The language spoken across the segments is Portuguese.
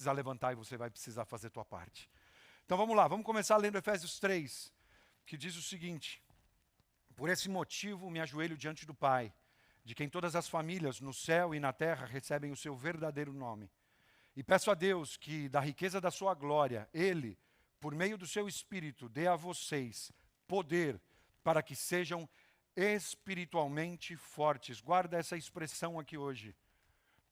precisar levantar e você vai precisar fazer a tua parte. Então vamos lá, vamos começar lendo Efésios 3, que diz o seguinte: por esse motivo me ajoelho diante do Pai, de quem todas as famílias no céu e na terra recebem o seu verdadeiro nome. E peço a Deus que, da riqueza da sua glória, Ele, por meio do seu Espírito, dê a vocês poder para que sejam espiritualmente fortes. Guarda essa expressão aqui hoje.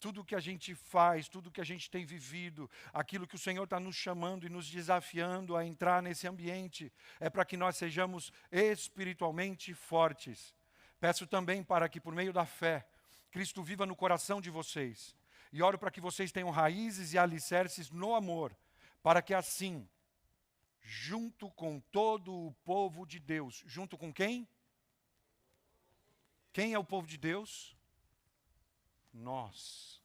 Tudo que a gente faz, tudo que a gente tem vivido, aquilo que o Senhor está nos chamando e nos desafiando a entrar nesse ambiente, é para que nós sejamos espiritualmente fortes. Peço também para que, por meio da fé, Cristo viva no coração de vocês. E oro para que vocês tenham raízes e alicerces no amor, para que assim, junto com todo o povo de Deus, junto com quem? Quem é o povo de Deus? Nós.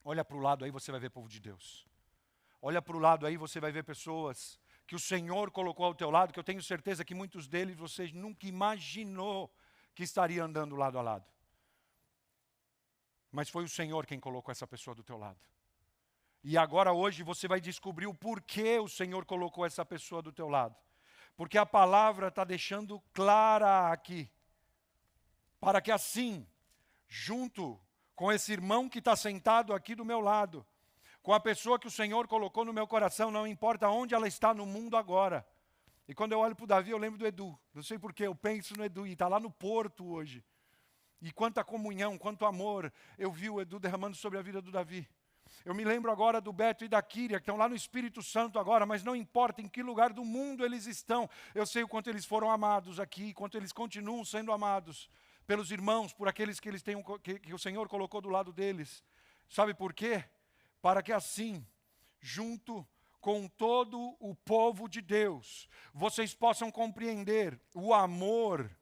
Olha para o lado aí, você vai ver povo de Deus. Olha para o lado aí, você vai ver pessoas que o Senhor colocou ao teu lado, que eu tenho certeza que muitos deles vocês nunca imaginou que estaria andando lado a lado. Mas foi o Senhor quem colocou essa pessoa do teu lado. E agora hoje você vai descobrir o porquê o Senhor colocou essa pessoa do teu lado. Porque a palavra está deixando clara aqui. Para que assim, junto com esse irmão que está sentado aqui do meu lado, com a pessoa que o Senhor colocou no meu coração, não importa onde ela está no mundo agora. E quando eu olho para o Davi, eu lembro do Edu. Não sei porquê, eu penso no Edu, e está lá no Porto hoje. E quanta comunhão, quanto amor eu vi o Edu derramando sobre a vida do Davi. Eu me lembro agora do Beto e da Kíria, que estão lá no Espírito Santo agora, mas não importa em que lugar do mundo eles estão. Eu sei o quanto eles foram amados aqui, quanto eles continuam sendo amados pelos irmãos, por aqueles que eles têm que o Senhor colocou do lado deles. Sabe por quê? Para que assim, junto com todo o povo de Deus, vocês possam compreender o amor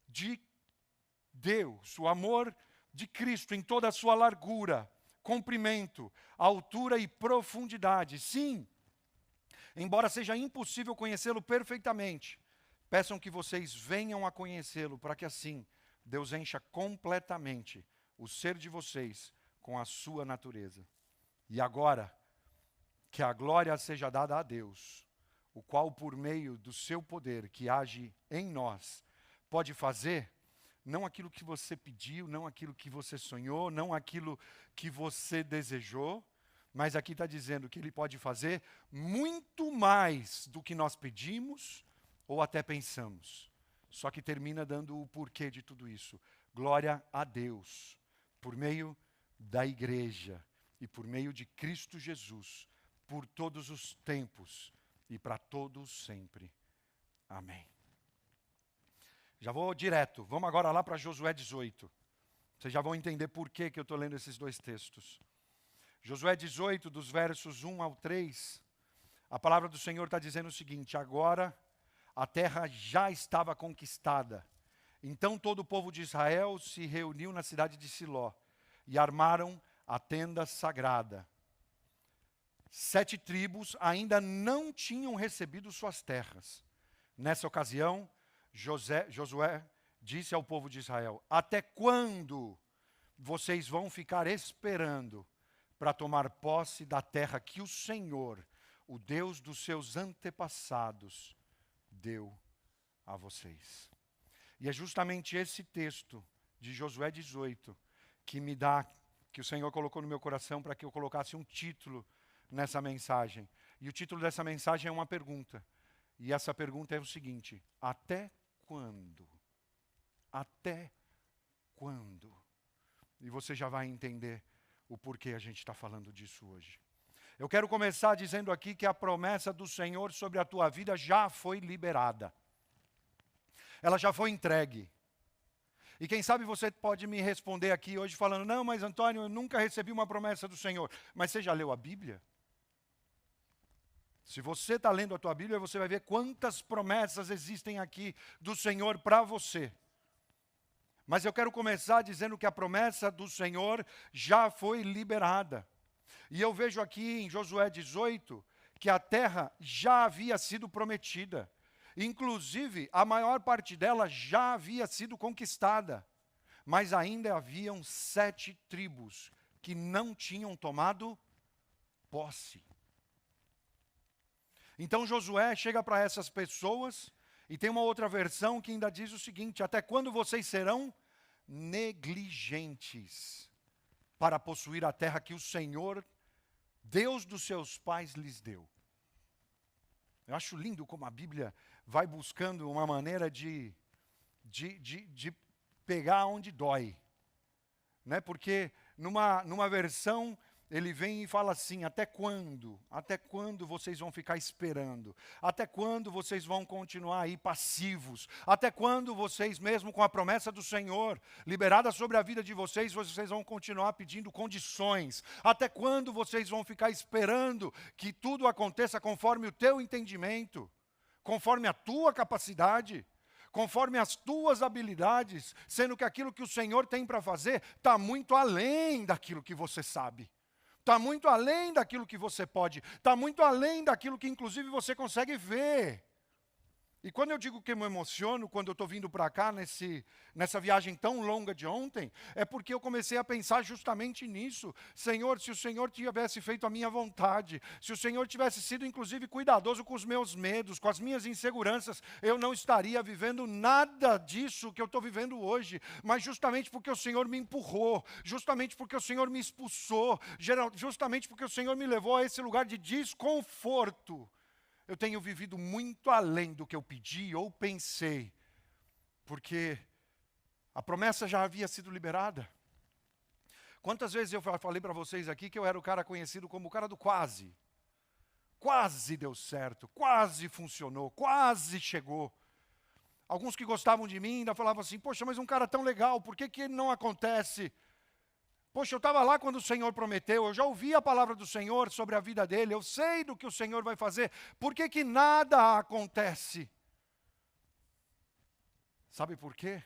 de Deus, o amor de Cristo em toda a sua largura, comprimento, altura e profundidade. Sim, embora seja impossível conhecê-lo perfeitamente, peçam que vocês venham a conhecê-lo, para que assim Deus encha completamente o ser de vocês com a sua natureza. E agora, que a glória seja dada a Deus, o qual por meio do seu poder que age em nós, pode fazer não aquilo que você pediu, não aquilo que você sonhou, não aquilo que você desejou, mas aqui está dizendo que Ele pode fazer muito mais do que nós pedimos ou até pensamos. Só que termina dando o porquê de tudo isso. Glória a Deus, por meio da igreja e por meio de Cristo Jesus, por todos os tempos e para todos sempre. Amém. Já vou direto, vamos agora lá para Josué 18. Vocês já vão entender por que eu estou lendo esses dois textos. Josué 18, dos versos 1 ao 3, a palavra do Senhor está dizendo o seguinte: agora a terra já estava conquistada. Então todo o povo de Israel se reuniu na cidade de Siló e armaram a tenda sagrada. 7 tribos ainda não tinham recebido suas terras. Nessa ocasião, Josué disse ao povo de Israel: até quando vocês vão ficar esperando para tomar posse da terra que o Senhor, o Deus dos seus antepassados, deu a vocês? E é justamente esse texto de Josué 18 que o Senhor colocou no meu coração para que eu colocasse um título nessa mensagem. E o título dessa mensagem é uma pergunta. E essa pergunta é o seguinte: até quando? Até quando? E você já vai entender o porquê a gente está falando disso hoje. Eu quero começar dizendo aqui que a promessa do Senhor sobre a tua vida já foi liberada. Ela já foi entregue. E quem sabe você pode me responder aqui hoje falando: não, mas Antônio, eu nunca recebi uma promessa do Senhor. Mas você já leu a Bíblia? Se você está lendo a tua Bíblia, você vai ver quantas promessas existem aqui do Senhor para você. Mas eu quero começar dizendo que a promessa do Senhor já foi liberada. E eu vejo aqui em Josué 18 que a terra já havia sido prometida. Inclusive, a maior parte dela já havia sido conquistada. Mas ainda haviam 7 tribos que não tinham tomado posse. Então Josué chega para essas pessoas, e tem uma outra versão que ainda diz o seguinte: até quando vocês serão negligentes para possuir a terra que o Senhor, Deus dos seus pais, lhes deu? Eu acho lindo como a Bíblia vai buscando uma maneira de pegar onde dói. Né? Porque numa versão ele vem e fala assim: até quando? Até quando vocês vão ficar esperando? Até quando vocês vão continuar aí passivos? Até quando vocês, mesmo com a promessa do Senhor liberada sobre a vida de vocês, vocês vão continuar pedindo condições? Até quando vocês vão ficar esperando que tudo aconteça conforme o teu entendimento, conforme a tua capacidade, conforme as tuas habilidades, sendo que aquilo que o Senhor tem para fazer está muito além daquilo que você sabe? Está muito além daquilo que você pode, está muito além daquilo que inclusive você consegue ver. E quando eu digo que eu me emociono, quando eu estou vindo para cá, nessa viagem tão longa de ontem, é porque eu comecei a pensar justamente nisso. Senhor, se o Senhor tivesse feito a minha vontade, se o Senhor tivesse sido inclusive cuidadoso com os meus medos, com as minhas inseguranças, eu não estaria vivendo nada disso que eu estou vivendo hoje. Mas justamente porque o Senhor me empurrou, justamente porque o Senhor me expulsou, justamente porque o Senhor me levou a esse lugar de desconforto, eu tenho vivido muito além do que eu pedi ou pensei, porque a promessa já havia sido liberada. Quantas vezes eu falei para vocês aqui que eu era o cara conhecido como o cara do quase? Quase deu certo, quase funcionou, quase chegou. Alguns que gostavam de mim ainda falavam assim: poxa, mas um cara tão legal, por que não acontece? Poxa, eu estava lá quando o Senhor prometeu, eu já ouvi a palavra do Senhor sobre a vida dele, eu sei do que o Senhor vai fazer, por que nada acontece? Sabe por quê?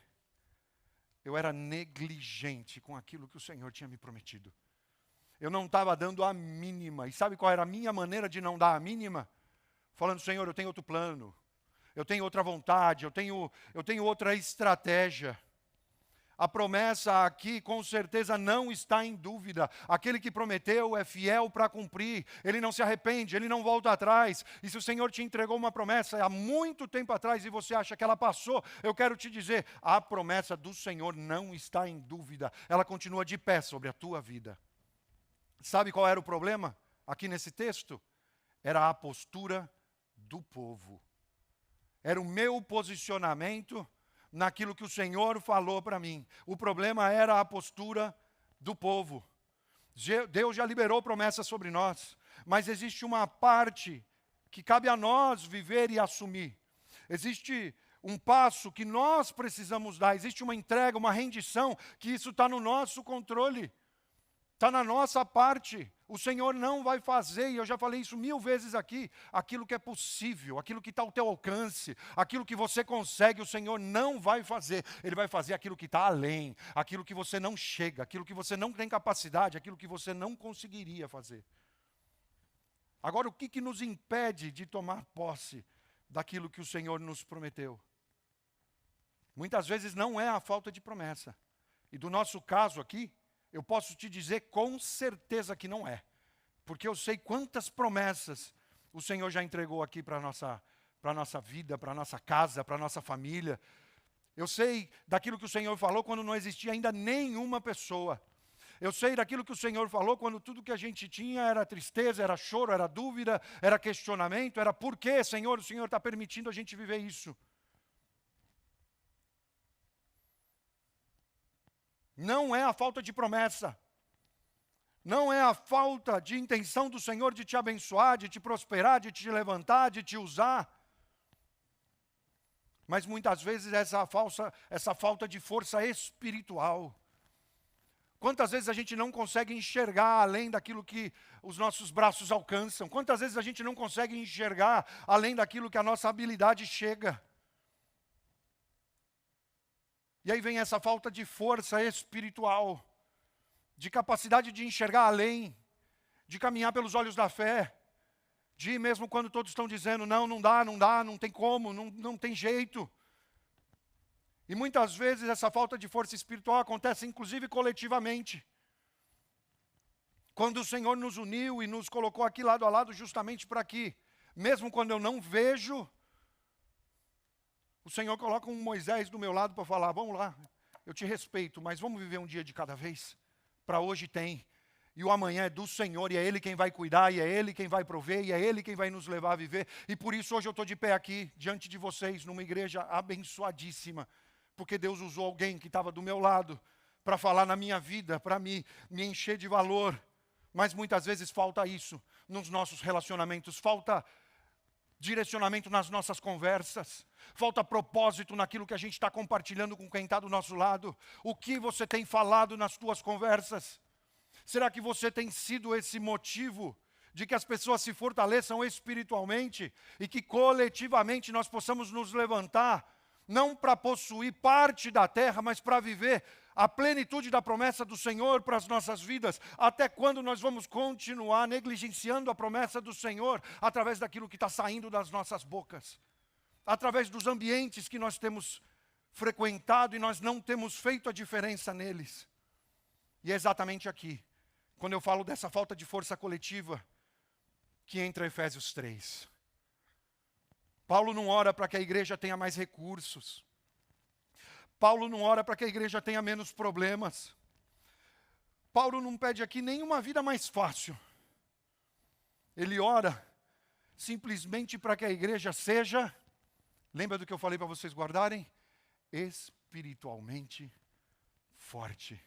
Eu era negligente com aquilo que o Senhor tinha me prometido. Eu não estava dando a mínima. E sabe qual era a minha maneira de não dar a mínima? Falando: Senhor, eu tenho outro plano, eu tenho outra vontade, eu tenho outra estratégia. A promessa aqui com certeza não está em dúvida. Aquele que prometeu é fiel para cumprir. Ele não se arrepende, ele não volta atrás. E se o Senhor te entregou uma promessa há muito tempo atrás e você acha que ela passou, eu quero te dizer, a promessa do Senhor não está em dúvida. Ela continua de pé sobre a tua vida. Sabe qual era o problema aqui nesse texto? Era a postura do povo. Era o meu posicionamento naquilo que o Senhor falou para mim. O problema era a postura do povo. Deus já liberou promessas sobre nós, mas existe uma parte que cabe a nós viver e assumir. Existe um passo que nós precisamos dar, existe uma entrega, uma rendição, que isso está no nosso controle, está na nossa parte. O Senhor não vai fazer, e eu já falei isso 1000 vezes aqui, aquilo que é possível, aquilo que está ao teu alcance, aquilo que você consegue, o Senhor não vai fazer. Ele vai fazer aquilo que está além, aquilo que você não chega, aquilo que você não tem capacidade, aquilo que você não conseguiria fazer. Agora, o que nos impede de tomar posse daquilo que o Senhor nos prometeu? Muitas vezes não é a falta de promessa. E do nosso caso aqui, eu posso te dizer com certeza que não é. Porque eu sei quantas promessas o Senhor já entregou aqui para a nossa vida, para a nossa casa, para a nossa família. Eu sei daquilo que o Senhor falou quando não existia ainda nenhuma pessoa. Eu sei daquilo que o Senhor falou quando tudo que a gente tinha era tristeza, era choro, era dúvida, era questionamento, era por que, Senhor, o Senhor está permitindo a gente viver isso. Não é a falta de promessa. Não é a falta de intenção do Senhor de te abençoar, de te prosperar, de te levantar, de te usar. Mas muitas vezes essa falta de força espiritual. Quantas vezes a gente não consegue enxergar além daquilo que os nossos braços alcançam? Quantas vezes a gente não consegue enxergar além daquilo que a nossa habilidade chega? E aí vem essa falta de força espiritual, de capacidade de enxergar além, de caminhar pelos olhos da fé, de mesmo quando todos estão dizendo, não dá, não tem como, não tem jeito. E muitas vezes essa falta de força espiritual acontece inclusive coletivamente. Quando o Senhor nos uniu e nos colocou aqui lado a lado justamente para aqui, mesmo quando eu não vejo, o Senhor coloca um Moisés do meu lado para falar, vamos lá, eu te respeito, mas vamos viver um dia de cada vez. Para hoje tem, e o amanhã é do Senhor, e é Ele quem vai cuidar, e é Ele quem vai prover, e é Ele quem vai nos levar a viver. E por isso hoje eu estou de pé aqui, diante de vocês, numa igreja abençoadíssima, porque Deus usou alguém que estava do meu lado, para falar na minha vida, para me encher de valor. Mas muitas vezes falta isso nos nossos relacionamentos, falta direcionamento nas nossas conversas, falta propósito naquilo que a gente está compartilhando com quem está do nosso lado. O que você tem falado nas suas conversas? Será que você tem sido esse motivo de que as pessoas se fortaleçam espiritualmente e que coletivamente nós possamos nos levantar, não para possuir parte da terra, mas para viver a plenitude da promessa do Senhor para as nossas vidas? Até quando nós vamos continuar negligenciando a promessa do Senhor através daquilo que está saindo das nossas bocas? Através dos ambientes que nós temos frequentado e nós não temos feito a diferença neles. E é exatamente aqui, quando eu falo dessa falta de força coletiva, que entra Efésios 3. Paulo não ora para que a igreja tenha mais recursos. Paulo não ora para que a igreja tenha menos problemas. Paulo não pede aqui nenhuma vida mais fácil. Ele ora simplesmente para que a igreja seja, lembra do que eu falei para vocês guardarem? Espiritualmente forte.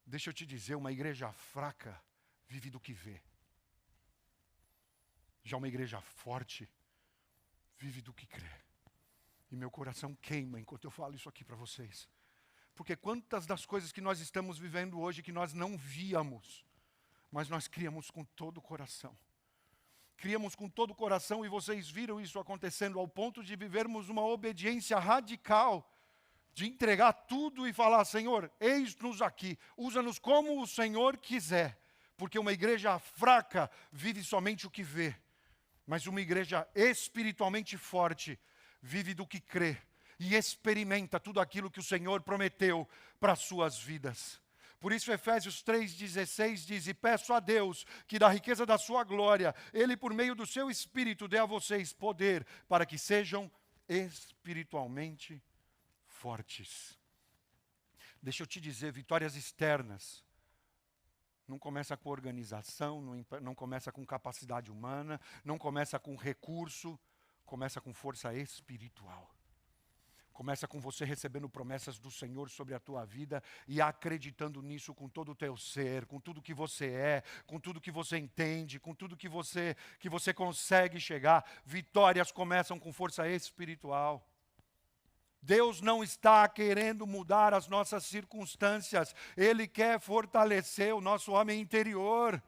Deixa eu te dizer, uma igreja fraca vive do que vê. Já uma igreja forte vive do que crê. E meu coração queima enquanto eu falo isso aqui para vocês. Porque quantas das coisas que nós estamos vivendo hoje que nós não víamos, mas nós criamos com todo o coração. Criamos com todo o coração e vocês viram isso acontecendo ao ponto de vivermos uma obediência radical, de entregar tudo e falar, Senhor, eis-nos aqui, usa-nos como o Senhor quiser. Porque uma igreja fraca vive somente o que vê, mas uma igreja espiritualmente forte vive do que crê e experimenta tudo aquilo que o Senhor prometeu para as suas vidas. Por isso Efésios 3,16 diz, e peço a Deus que da riqueza da sua glória, Ele por meio do seu Espírito dê a vocês poder para que sejam espiritualmente fortes. Deixa eu te dizer, vitórias externas não começa com organização, não começa com capacidade humana, não começa com recurso, começa com força espiritual. Começa com você recebendo promessas do Senhor sobre a tua vida e acreditando nisso com todo o teu ser, com tudo que você é, com tudo que você entende, com tudo que você consegue chegar. Vitórias começam com força espiritual. Deus não está querendo mudar as nossas circunstâncias, Ele quer fortalecer o nosso homem interior.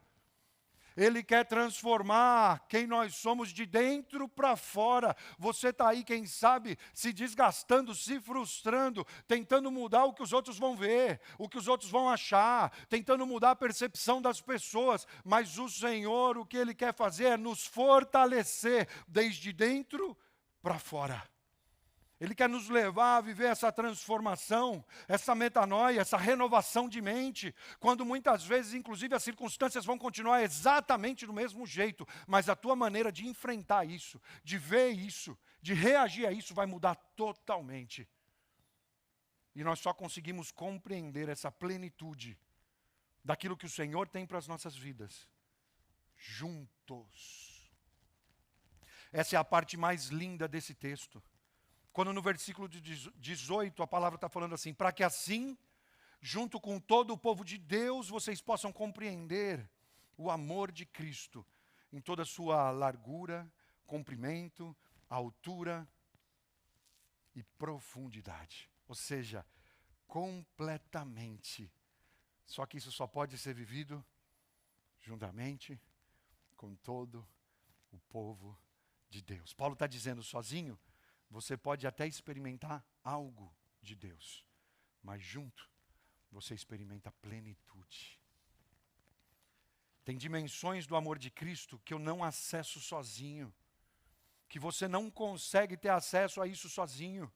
Ele quer transformar quem nós somos de dentro para fora. Você está aí, quem sabe, se desgastando, se frustrando, tentando mudar o que os outros vão ver, o que os outros vão achar, tentando mudar a percepção das pessoas. Mas o Senhor, o que Ele quer fazer é nos fortalecer desde dentro para fora. Ele quer nos levar a viver essa transformação, essa metanoia, essa renovação de mente, quando muitas vezes, inclusive, as circunstâncias vão continuar exatamente do mesmo jeito, mas a tua maneira de enfrentar isso, de ver isso, de reagir a isso, vai mudar totalmente. E nós só conseguimos compreender essa plenitude daquilo que o Senhor tem para as nossas vidas, juntos. Essa é a parte mais linda desse texto. Quando no versículo 18 a palavra está falando assim, para que assim, junto com todo o povo de Deus, vocês possam compreender o amor de Cristo em toda a sua largura, comprimento, altura e profundidade. Ou seja, completamente. Só que isso só pode ser vivido juntamente com todo o povo de Deus. Paulo está dizendo sozinho, você pode até experimentar algo de Deus, mas junto você experimenta a plenitude. Tem dimensões do amor de Cristo que eu não acesso sozinho, que você não consegue ter acesso a isso sozinho,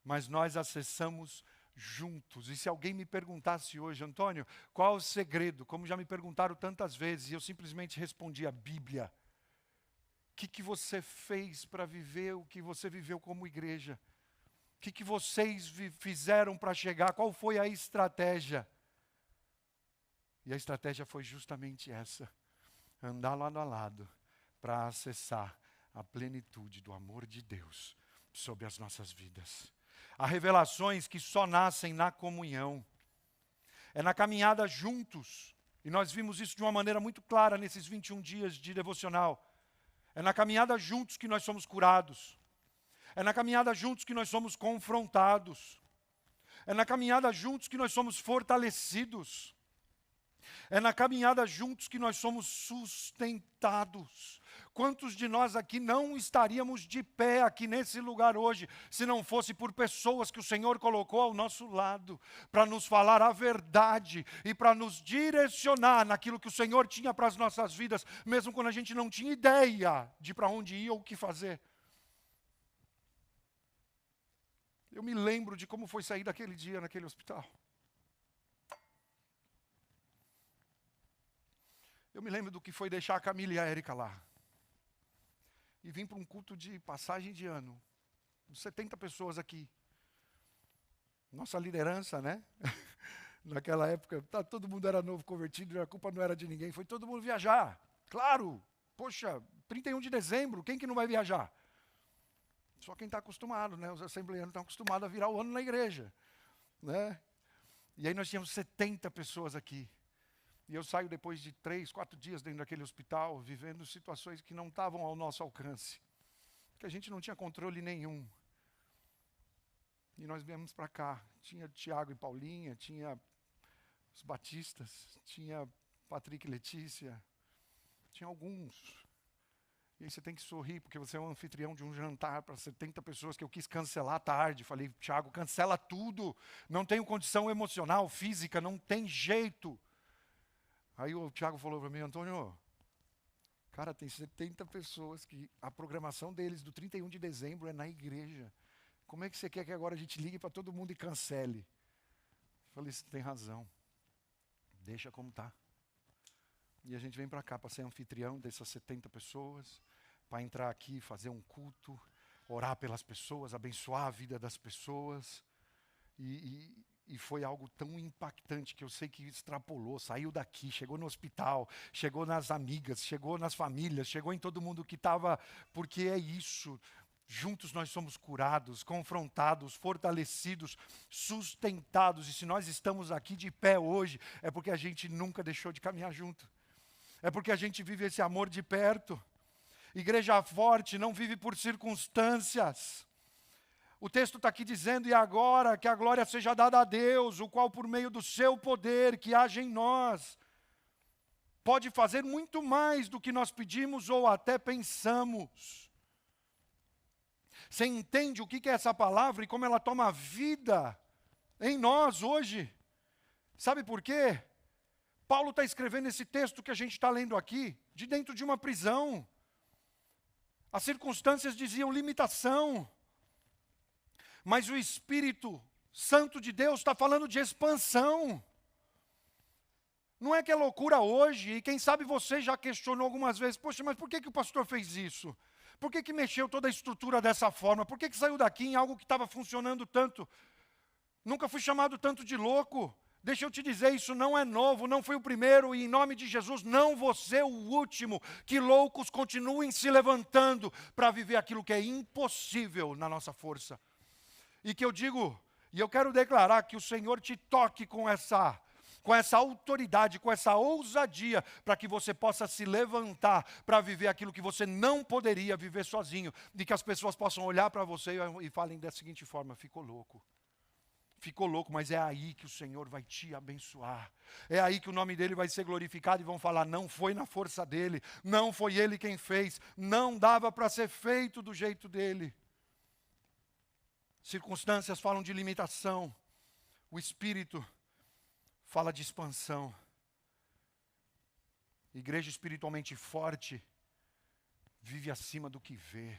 mas nós acessamos juntos. E se alguém me perguntasse hoje, Antônio, qual é o segredo? Como já me perguntaram tantas vezes, e eu simplesmente respondi a Bíblia. O que você fez para viver o que você viveu como igreja? O que vocês fizeram para chegar? Qual foi a estratégia? E a estratégia foi justamente essa: andar lado a lado para acessar a plenitude do amor de Deus sobre as nossas vidas. Há revelações que só nascem na comunhão. É na caminhada juntos. E nós vimos isso de uma maneira muito clara nesses 21 dias de devocional. É na caminhada juntos que nós somos curados. É na caminhada juntos que nós somos confrontados. É na caminhada juntos que nós somos fortalecidos. É na caminhada juntos que nós somos sustentados. Quantos de nós aqui não estaríamos de pé aqui nesse lugar hoje, se não fosse por pessoas que o Senhor colocou ao nosso lado, para nos falar a verdade e para nos direcionar naquilo que o Senhor tinha para as nossas vidas, mesmo quando a gente não tinha ideia de para onde ir ou o que fazer. Eu me lembro de como foi sair daquele dia naquele hospital. Eu me lembro do que foi deixar a Camila e a Érica lá. E vim para um culto de passagem de ano. 70 pessoas aqui. Nossa liderança, né? Naquela época, todo mundo era novo convertido, a culpa não era de ninguém, foi todo mundo viajar. Claro! Poxa, 31 de dezembro, quem que não vai viajar? Só quem está acostumado, né? Os assembleanos estão acostumados a virar o ano na igreja, né? E aí nós tínhamos 70 pessoas aqui. E eu saio depois de 3, 4 dias dentro daquele hospital, vivendo situações que não estavam ao nosso alcance, que a gente não tinha controle nenhum. E nós viemos para cá. Tinha Tiago e Paulinha, tinha os Batistas, tinha Patrick e Letícia, tinha alguns. E aí você tem que sorrir, porque você é um anfitrião de um jantar para 70 pessoas que eu quis cancelar à tarde. Falei, Tiago, cancela tudo. Não tenho condição emocional, física, não tem jeito. Aí o Tiago falou para mim, Antônio, cara, tem 70 pessoas que a programação deles do 31 de dezembro é na igreja. Como é que você quer que agora a gente ligue para todo mundo e cancele? Falei, você tem razão. Deixa como está. E a gente vem para cá para ser anfitrião dessas 70 pessoas, para entrar aqui, fazer um culto, orar pelas pessoas, abençoar a vida das pessoas. E foi algo tão impactante que eu sei que extrapolou, saiu daqui, chegou no hospital, chegou nas amigas, chegou nas famílias, chegou em todo mundo que estava, porque é isso. Juntos nós somos curados, confrontados, fortalecidos, sustentados. E se nós estamos aqui de pé hoje, é porque a gente nunca deixou de caminhar junto. É porque a gente vive esse amor de perto. Igreja forte não vive por circunstâncias. O texto está aqui dizendo, e agora que a glória seja dada a Deus, o qual por meio do seu poder que age em nós, pode fazer muito mais do que nós pedimos ou até pensamos. Você entende o que é essa palavra e como ela toma vida em nós hoje? Sabe por quê? Paulo está escrevendo esse texto que a gente está lendo aqui, de dentro de uma prisão. As circunstâncias diziam limitação. Mas o Espírito Santo de Deus está falando de expansão. Não é que é loucura hoje, e quem sabe você já questionou algumas vezes, poxa, mas por que o pastor fez isso? Por que mexeu toda a estrutura dessa forma? Por que saiu daqui em algo que estava funcionando tanto? Nunca fui chamado tanto de louco. Deixa eu te dizer, isso não é novo, não fui o primeiro, e em nome de Jesus, não vou ser o último. Que loucos continuem se levantando para viver aquilo que é impossível na nossa força. E que eu digo, e eu quero declarar que o Senhor te toque com essa autoridade, com essa ousadia, para que você possa se levantar para viver aquilo que você não poderia viver sozinho, de que as pessoas possam olhar para você e falem da seguinte forma, ficou louco, mas é aí que o Senhor vai te abençoar, é aí que o nome dele vai ser glorificado e vão falar, não foi na força dele, não foi ele quem fez, não dava para ser feito do jeito dele. Circunstâncias falam de limitação, o Espírito fala de expansão. Igreja espiritualmente forte vive acima do que vê.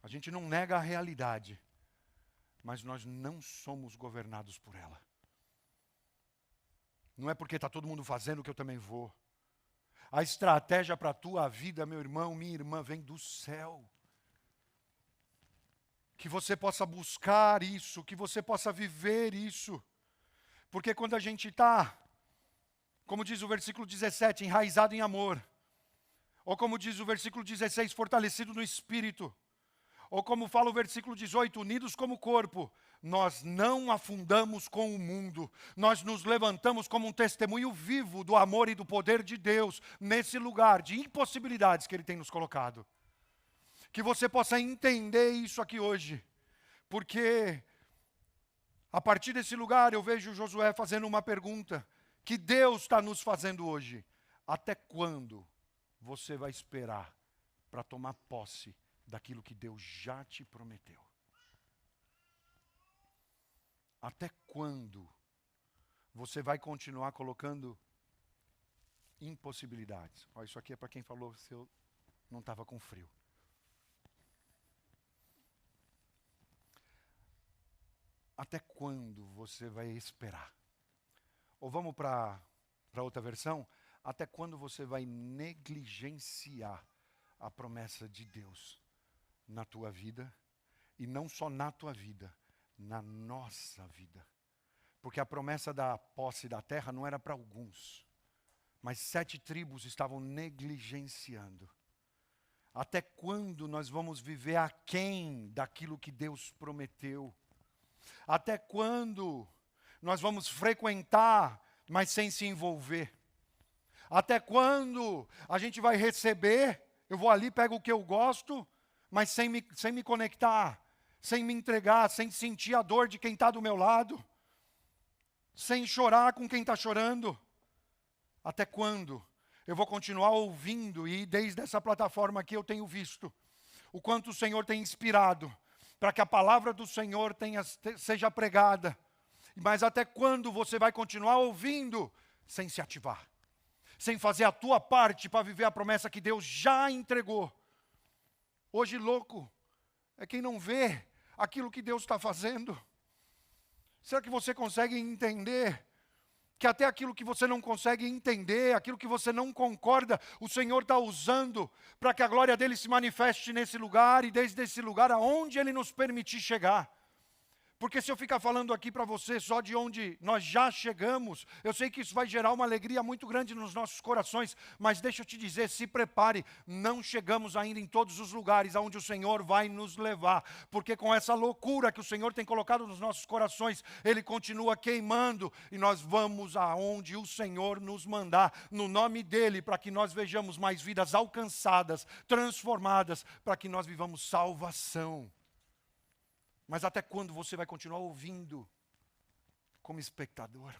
A gente não nega a realidade, mas nós não somos governados por ela. Não é porque está todo mundo fazendo que eu também vou. A estratégia para a tua vida, meu irmão, minha irmã, vem do céu. Que você possa buscar isso, que você possa viver isso. Porque quando a gente está, como diz o versículo 17, enraizado em amor, ou como diz o versículo 16, fortalecido no Espírito, ou como fala o versículo 18, unidos como corpo, nós não afundamos com o mundo, nós nos levantamos como um testemunho vivo do amor e do poder de Deus, nesse lugar de impossibilidades que Ele tem nos colocado. Que você possa entender isso aqui hoje, porque a partir desse lugar eu vejo Josué fazendo uma pergunta, que Deus está nos fazendo hoje. Até quando você vai esperar para tomar posse daquilo que Deus já te prometeu? Até quando você vai continuar colocando impossibilidades? Ó, isso aqui é para quem falou se eu não estava com frio. Até quando você vai esperar? Ou vamos para outra versão? Até quando você vai negligenciar a promessa de Deus na tua vida? E não só na tua vida, na nossa vida. Porque a promessa da posse da terra não era para alguns, mas 7 tribos estavam negligenciando. Até quando nós vamos viver aquém daquilo que Deus prometeu? Até quando nós vamos frequentar, mas sem se envolver? Até quando a gente vai receber, eu vou ali, pego o que eu gosto, mas sem me conectar, sem me entregar, sem sentir a dor de quem está do meu lado, sem chorar com quem está chorando? Até quando eu vou continuar ouvindo? E desde essa plataforma aqui eu tenho visto o quanto o Senhor tem inspirado para que a palavra do Senhor seja pregada. Mas até quando você vai continuar ouvindo sem se ativar? Sem fazer a tua parte para viver a promessa que Deus já entregou? Hoje louco é quem não vê aquilo que Deus está fazendo. Será que você consegue entender que até aquilo que você não consegue entender, aquilo que você não concorda, o Senhor está usando para que a glória dEle se manifeste nesse lugar e desde esse lugar aonde Ele nos permitir chegar? Porque se eu ficar falando aqui para você só de onde nós já chegamos, eu sei que isso vai gerar uma alegria muito grande nos nossos corações, mas deixa eu te dizer, se prepare, não chegamos ainda em todos os lugares aonde o Senhor vai nos levar, porque com essa loucura que o Senhor tem colocado nos nossos corações, Ele continua queimando, e nós vamos aonde o Senhor nos mandar, no nome dEle, para que nós vejamos mais vidas alcançadas, transformadas, para que nós vivamos salvação. Mas até quando você vai continuar ouvindo como espectador?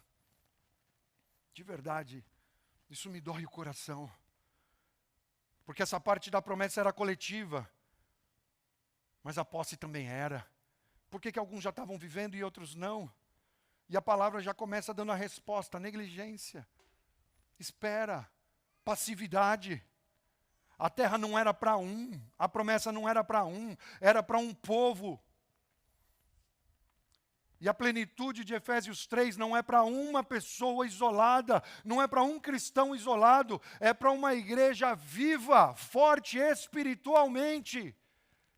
De verdade, isso me dói o coração. Porque essa parte da promessa era coletiva, mas a posse também era. Por que alguns já estavam vivendo e outros não? E a palavra já começa dando a resposta: negligência, espera, passividade. A terra não era para um, a promessa não era para um, era para um povo. E a plenitude de Efésios 3 não é para uma pessoa isolada, não é para um cristão isolado, é para uma igreja viva, forte espiritualmente,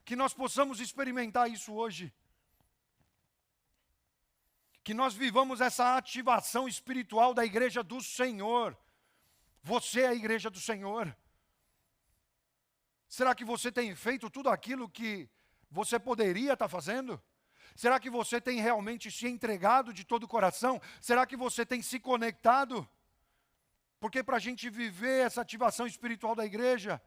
que nós possamos experimentar isso hoje. Que nós vivamos essa ativação espiritual da igreja do Senhor. Você é a igreja do Senhor. Será que você tem feito tudo aquilo que você poderia estar fazendo? Será que você tem realmente se entregado de todo o coração? Será que você tem se conectado? Porque para a gente viver essa ativação espiritual da igreja,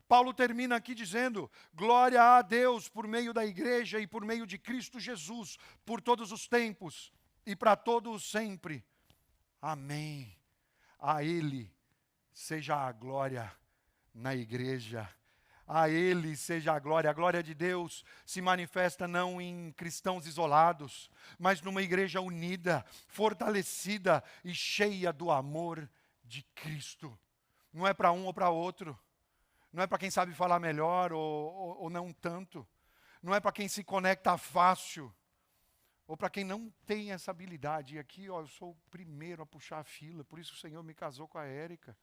Paulo termina aqui dizendo: glória a Deus por meio da igreja e por meio de Cristo Jesus, por todos os tempos e para todos sempre. Amém. A Ele seja a glória na igreja. A Ele seja a glória de Deus se manifesta não em cristãos isolados, mas numa igreja unida, fortalecida e cheia do amor de Cristo. Não é para um ou para outro, não é para quem sabe falar melhor ou não tanto, não é para quem se conecta fácil, Ou para quem não tem essa habilidade, e aqui ó, eu sou o primeiro a puxar a fila, por isso o Senhor me casou com a Érica.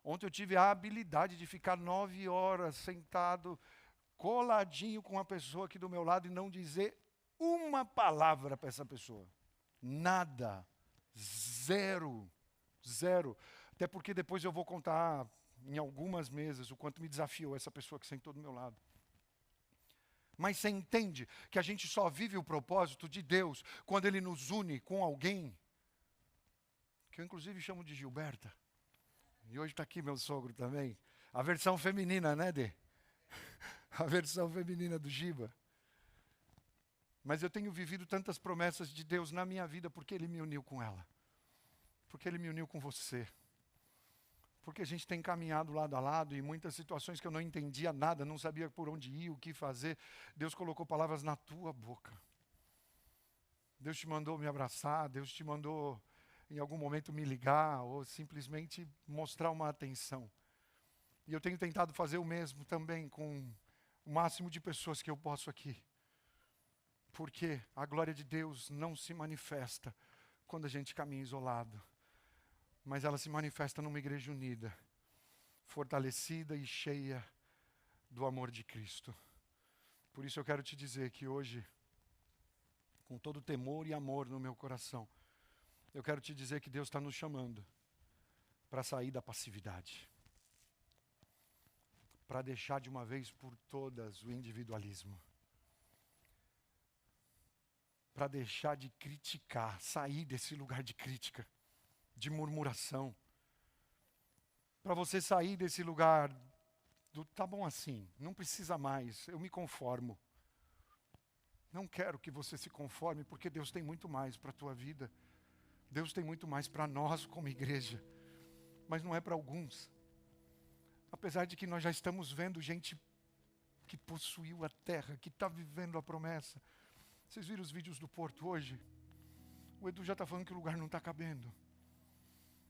Ontem eu tive a habilidade de ficar 9 horas sentado, coladinho com uma pessoa aqui do meu lado e não dizer uma palavra para essa pessoa. Nada. Zero. Zero. Até porque depois eu vou contar em algumas mesas o quanto me desafiou essa pessoa que sentou do meu lado. Mas você entende que a gente só vive o propósito de Deus quando Ele nos une com alguém, que eu inclusive chamo de Gilberta. E hoje está aqui meu sogro também. A versão feminina, né, Dê? A versão feminina do Giba. Mas eu tenho vivido tantas promessas de Deus na minha vida porque Ele me uniu com ela. Porque Ele me uniu com você. Porque a gente tem caminhado lado a lado e muitas situações que eu não entendia nada, não sabia por onde ir, o que fazer. Deus colocou palavras na tua boca. Deus te mandou me abraçar, Deus te mandou em algum momento me ligar ou simplesmente mostrar uma atenção. E eu tenho tentado fazer o mesmo também com o máximo de pessoas que eu posso aqui. Porque a glória de Deus não se manifesta quando a gente caminha isolado. Mas ela se manifesta numa igreja unida, fortalecida e cheia do amor de Cristo. Por isso eu quero te dizer que hoje, com todo temor e amor no meu coração, eu quero te dizer que Deus está nos chamando para sair da passividade. Para deixar de uma vez por todas o individualismo. Para deixar de criticar, sair desse lugar de crítica, de murmuração. Para você sair desse lugar do tá bom assim, não precisa mais, eu me conformo. Não quero que você se conforme, porque Deus tem muito mais para a tua vida. Deus tem muito mais para nós como igreja, mas não é para alguns. Apesar de que nós já estamos vendo gente que possuiu a terra, que está vivendo a promessa. Vocês viram os vídeos do Porto hoje? O Edu já está falando que o lugar não está cabendo.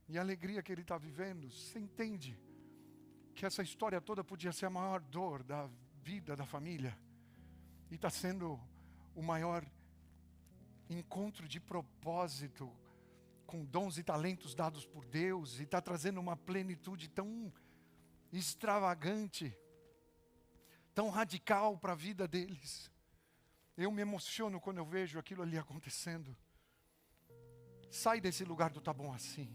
E a alegria que ele está vivendo, você entende que essa história toda podia ser a maior dor da vida da família. E está sendo o maior encontro de propósito, com dons e talentos dados por Deus, e está trazendo uma plenitude tão extravagante, tão radical para a vida deles. Eu me emociono quando eu vejo aquilo ali acontecendo. Sai desse lugar do tá bom assim.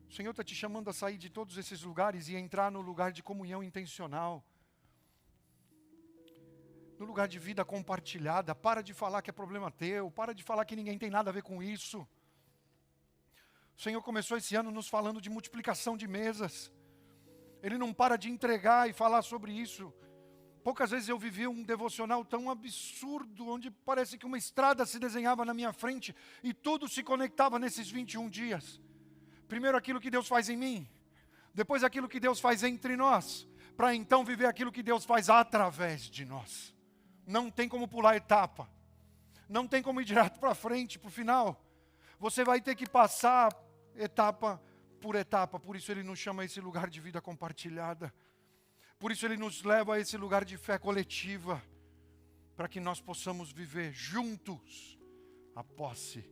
O Senhor está te chamando a sair de todos esses lugares e entrar no lugar de comunhão intencional. No lugar de vida compartilhada. Para de falar que é problema teu. Para de falar que ninguém tem nada a ver com isso. O Senhor começou esse ano nos falando de multiplicação de mesas. Ele não para de entregar e falar sobre isso. Poucas vezes eu vivi um devocional tão absurdo, onde parece que uma estrada se desenhava na minha frente e tudo se conectava nesses 21 dias. Primeiro aquilo que Deus faz em mim, depois aquilo que Deus faz entre nós, para então viver aquilo que Deus faz através de nós. Não tem como pular etapa, não tem como ir direto para frente, para o final. Você vai ter que passar etapa por etapa, por isso Ele nos chama a esse lugar de vida compartilhada. Por isso Ele nos leva a esse lugar de fé coletiva, para que nós possamos viver juntos a posse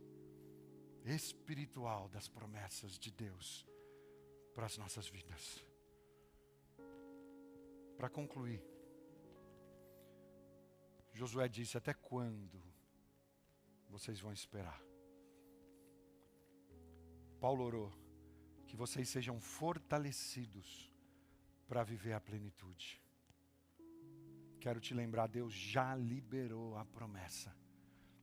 espiritual das promessas de Deus para as nossas vidas. Para concluir, Josué disse: até quando vocês vão esperar? Paulo orou que vocês sejam fortalecidos para viver a plenitude. Quero te lembrar, Deus já liberou a promessa.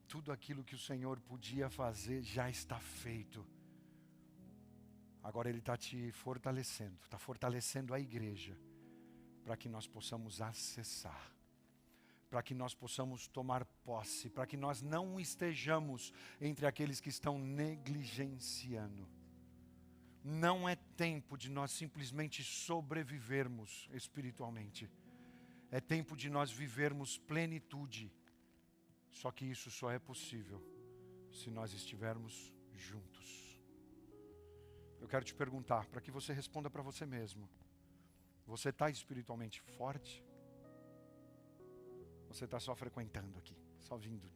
Tudo aquilo que o Senhor podia fazer já está feito. Agora Ele está te fortalecendo, está fortalecendo a igreja, para que nós possamos acessar, para que nós possamos tomar posse, para que nós não estejamos entre aqueles que estão negligenciando. Não é tempo de nós simplesmente sobrevivermos espiritualmente. É tempo de nós vivermos plenitude. Só que isso só é possível se nós estivermos juntos. Eu quero te perguntar, para que você responda para você mesmo. Você está espiritualmente forte? Você está só frequentando aqui? Só vindo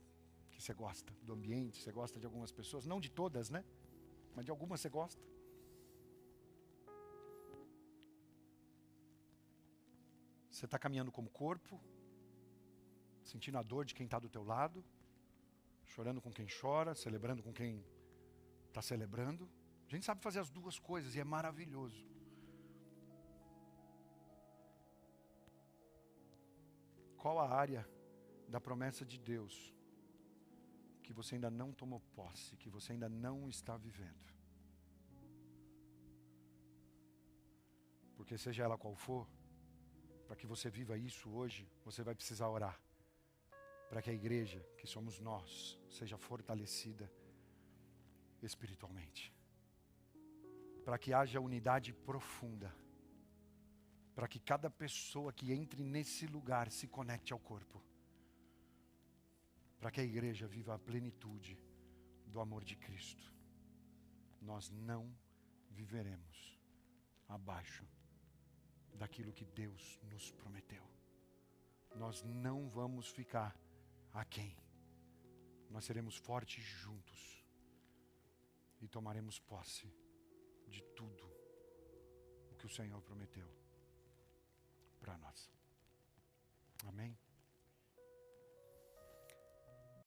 que você gosta do ambiente, você gosta de algumas pessoas, não de todas, né? Mas de algumas você gosta. Você está caminhando como corpo, sentindo a dor de quem está do teu lado, chorando com quem chora, celebrando com quem está celebrando. A gente sabe fazer as duas coisas e é maravilhoso. Qual a área da promessa de Deus que você ainda não tomou posse, que você ainda não está vivendo? Porque seja ela qual for, para que você viva isso hoje, você vai precisar orar. Para que a igreja, que somos nós, seja fortalecida espiritualmente. Para que haja unidade profunda. Para que cada pessoa que entre nesse lugar se conecte ao corpo. Para que a igreja viva a plenitude do amor de Cristo. Nós não viveremos abaixo daquilo que Deus nos prometeu. Nós não vamos ficar aquém. Nós seremos fortes juntos e tomaremos posse de tudo o que o Senhor prometeu para nós. Amém?